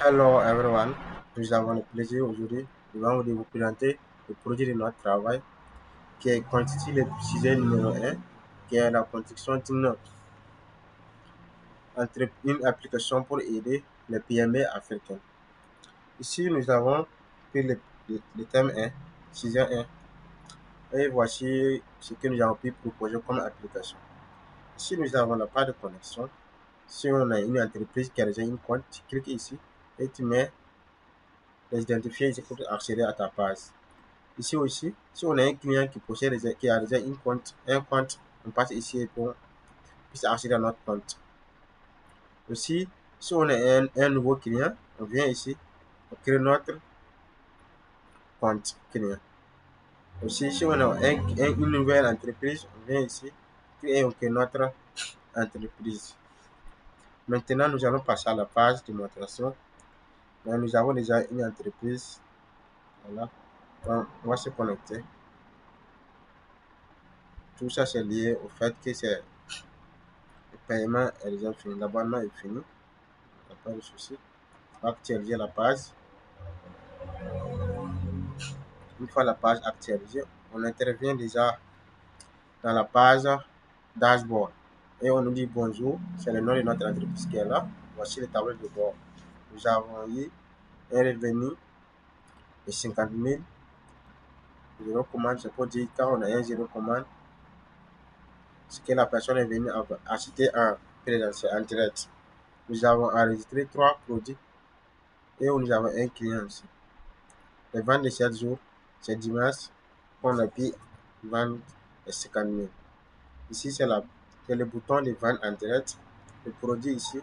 Hello everyone, nous avons le plaisir aujourd'hui de vous présenter le produit de notre travail qui constitue le sujet numéro un, qui est la construction une application pour aider les PME africaines. Ici, nous avons pris le thème 1, sujet 1, et voici ce que nous avons pu proposer comme application. Ici, nous avons la part de connexion. Si on a une entreprise qui a déjà une compte, tu cliques ici et tu mets les identifiants ici pour accéder à ta page. Ici aussi, si on a un client qui a déjà un compte, on passe ici pour puisse accéder à notre compte. Aussi, si on a un nouveau client, on vient ici, on crée notre compte client. Aussi, si on a une nouvelle entreprise, on vient ici et on crée notre entreprise. Maintenant, nous allons passer à la page de démonstration. Nous avons déjà une entreprise. Voilà. Donc, on va se connecter. Tout ça, c'est lié au fait que c'est le paiement est déjà fini, l'abonnement est fini. Il n'y a pas de souci. On va actualiser la page. Une fois la page actualisée, on intervient déjà dans la page dashboard. Et on nous dit bonjour, c'est le nom de notre entreprise qui est là. Voici le tableau de bord. Nous avons eu un revenu de 50 000. Zéro commande, c'est pour dire quand on a un zéro commande, ce que la personne est venue acheter en présentiel, en direct. Nous avons enregistré 3 produits et nous avons un client aussi. Les ventes de 7 jours, c'est dimanche qu'on a pu vendre les 50 000. Ici, c'est le bouton de vente en direct. Le produit ici,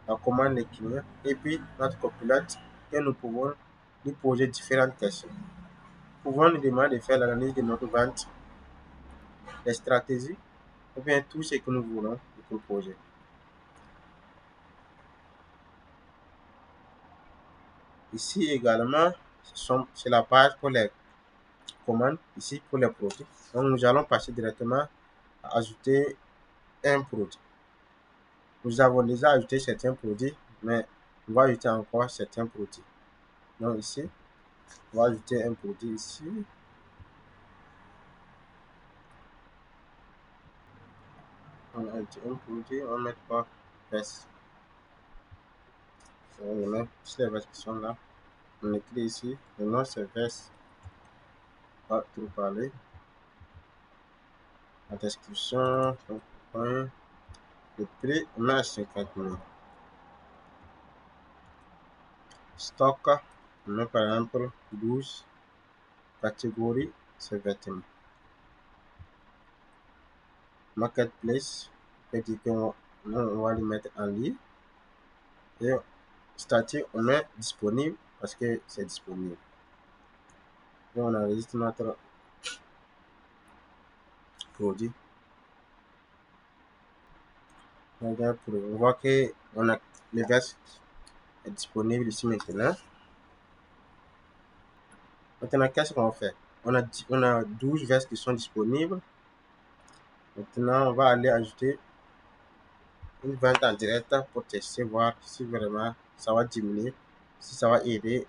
la commande des clients et puis notre copilote et nous pouvons lui poser différentes questions. Nous pouvons nous demander de faire l'analyse de notre vente, les stratégies ou bien tout ce que nous voulons lui proposer. Ici également, c'est la page pour les commandes, ici pour les produits. Donc nous allons passer directement à ajouter un produit. Nous avons déjà ajouté certains produits, mais on va ajouter encore certains produits. Donc ici, on va ajouter un produit ici. On a ajouté un produit, on va mettre quoi? Veste. On va mettre toutes les vestes qui sont là. On écrit ici, le nom c'est veste. On va tout parler. La description, le prix, on met à 50 000. Stock, on met par exemple 12. Catégorie, c'est vêtements. Marketplace, on dit qu'on va le mettre en ligne. Et statut, on met disponible parce que c'est disponible. Et on enregistre notre produit. On voit que le veste est disponible ici maintenant. Maintenant, qu'est-ce qu'on fait? On a 12 vestes qui sont disponibles. Maintenant, on va aller ajouter une vente en direct pour tester, voir si vraiment ça va diminuer, si ça va aider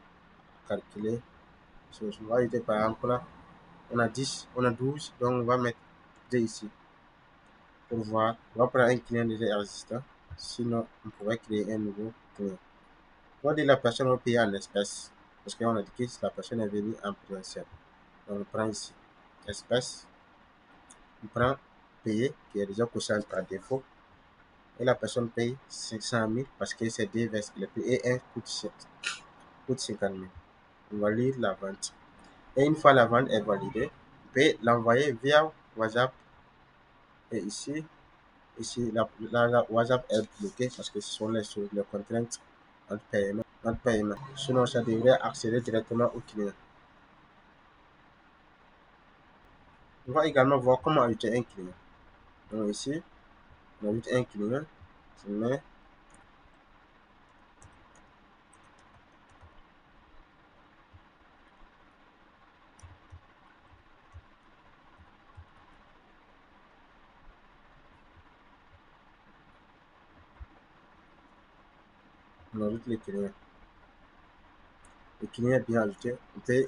à calculer. On va aider par exemple là, on a 10, on a 12, donc on va mettre 2 ici pour voir. On va prendre un client déjà existant, sinon on pourrait créer un nouveau client. On va dire la personne va payer en espèces, parce qu'on a dit que la personne est venue en présentiel. Donc on prend ici, espèces, on prend payer, qui est déjà coché par défaut, et la personne paye 500 000 parce que c'est deux vestes qu'il a payé et un coûte 50 000. On va lire la vente. Et une fois la vente est validée, on peut l'envoyer via WhatsApp. Et ici la WhatsApp est bloquée parce que ce sont les contraintes notre paiement. Sinon, ça devrait accéder directement au client. On va également voir comment ajouter un client. Donc ici, on ajoute un client. Je mets on ajoute le client. le client est bien ajouté, on peut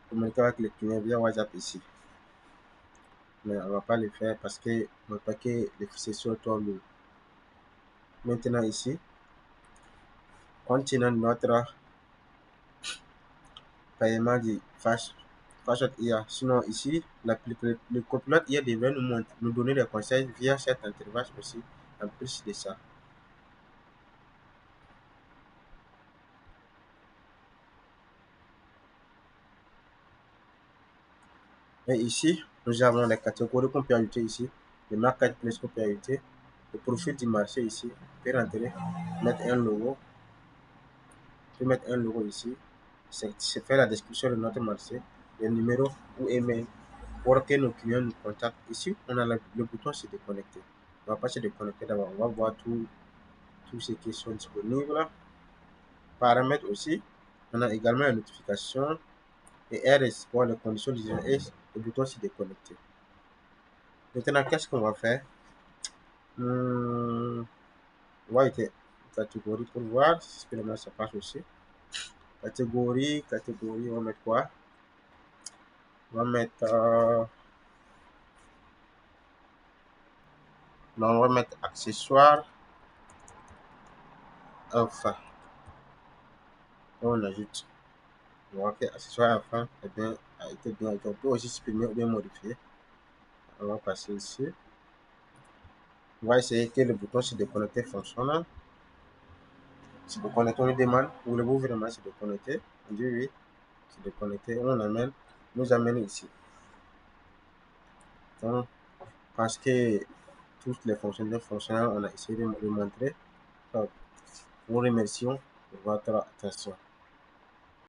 communiquer avec le client via WhatsApp ici. Mais on ne va pas le faire parce que le paquet, les fichiers sont trop lourds. Maintenant ici, continuons notre paiement du Fashot IA. Sinon ici, le copilote IA devrait nous donner des conseils via cette interface aussi, en plus de ça. Et ici, nous avons les catégories qu'on peut ajouter ici, le marketplace qu'on peut ajouter, le profil du marché ici, on peut rentrer, mettre un logo, on peut mettre un logo ici, c'est faire la description de notre marché, le numéro ou email pour que nos clients nous contactent. Ici, on a le bouton se déconnecter. On va pas se déconnecter d'abord, on va voir tous ceux qui sont disponibles. Paramètres aussi, on a également la notification et RS pour les conditions d'usage et le bouton se déconnecter. Maintenant, qu'est-ce qu'on va faire? On va être catégorie pour voir si finalement ça passe aussi. Catégorie, on va mettre quoi? On va mettre, non, on va mettre accessoires. Enfin, on ajoute. On va faire accessoires enfin, et bien, a été bien. On peut aussi supprimer ou bien modifier. On va passer ici. On va essayer que le bouton se déconnecter fonctionne. Se déconnecter, on lui demande, voulez-vous vraiment se déconnecter? On dit oui, se déconnecter, on amène, nous amène ici. Donc, parce que toutes les fonctionnalités fonctionnelles, on a essayé de montrer. Donc, nous remercions de votre attention.